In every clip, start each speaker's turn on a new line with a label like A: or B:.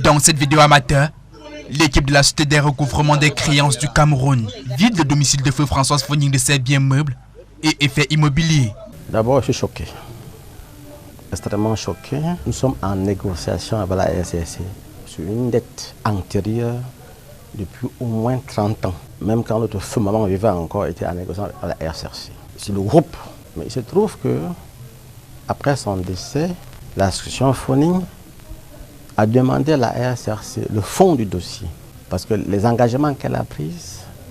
A: Dans cette vidéo amateur, l'équipe de la Société des recouvrements des créances du Cameroun vide le domicile de feu Françoise Fonning de ses biens meubles et effets immobiliers.
B: D'abord, je suis choqué, extrêmement choqué. Nous sommes en négociation avec la RCC sur une dette antérieure depuis au moins 30 ans. Même quand notre feu maman vivait encore, était en négociation avec la RCC. C'est le groupe. Mais il se trouve que, après son décès, l'association Fonning a demandé à la RCC le fond du dossier. Parce que les engagements qu'elle a pris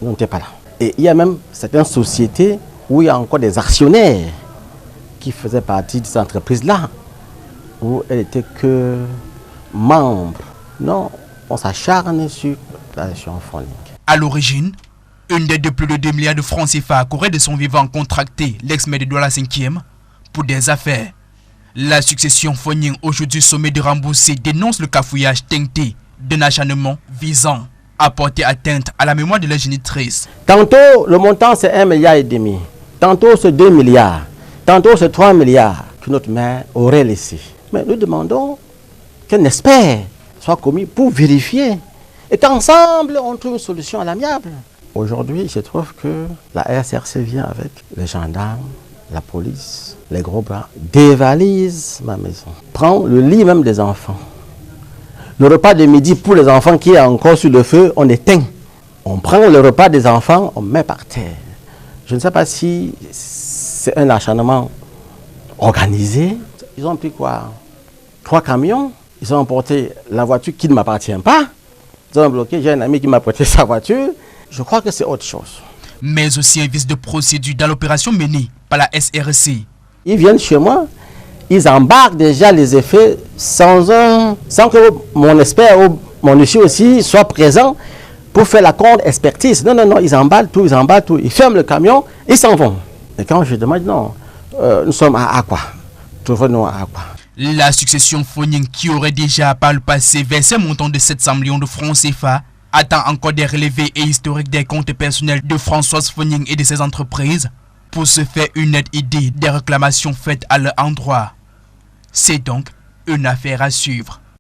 B: n'étaient pas là. Et il y a même certaines sociétés où il y a encore des actionnaires qui faisaient partie de ces entreprises-là, où elle n'était que membre. Non, on s'acharne sur l'association Fonning.
A: À l'origine, une dette de plus de 2 milliards de francs CFA qu'aurait de son vivant contracté l'ex-maire de Douala 5e pour des affaires. La succession Fonning, aujourd'hui sommet de rembourser, dénonce le cafouillage teinté d'un acharnement visant à porter atteinte à la mémoire de la génitrice.
B: Tantôt, le montant c'est 1,5 milliard. Tantôt, c'est 2 milliards. Tantôt, c'est 3 milliards que notre mère aurait laissé. Mais nous demandons qu'un expert soit commis pour vérifier et qu'ensemble, on trouve une solution à l'amiable. Aujourd'hui, il se trouve que la RCC vient avec les gendarmes, la police, les gros bras, dévalise ma maison. Prend le lit même des enfants. Le repas de midi pour les enfants qui est encore sur le feu, on éteint. On prend le repas des enfants, on met par terre. Je ne sais pas si c'est un acharnement organisé. Ils ont pris quoi? 3 camions. Ils ont emporté la voiture qui ne m'appartient pas. Ils ont bloqué. J'ai un ami qui m'a prêté sa voiture. Je crois que c'est autre chose.
A: Mais aussi un vice de procédure dans l'opération menée par la SRC.
B: Ils viennent chez moi, ils embarquent déjà les effets sans que mon expert ou mon huissier aussi soit présent pour faire la contre-expertise. Non, non, non, ils emballent tout, ils ferment le camion, ils s'en vont. Et quand je demande, non, nous sommes à quoi? Trouvez-nous à quoi?
A: La succession Fonning, qui aurait déjà par le passé versé un montant de 700 millions de francs CFA, attend encore des relevés et historiques des comptes personnels de Françoise Fonning et de ses entreprises pour se faire une nette idée des réclamations faites à leur endroit. C'est donc une affaire à suivre.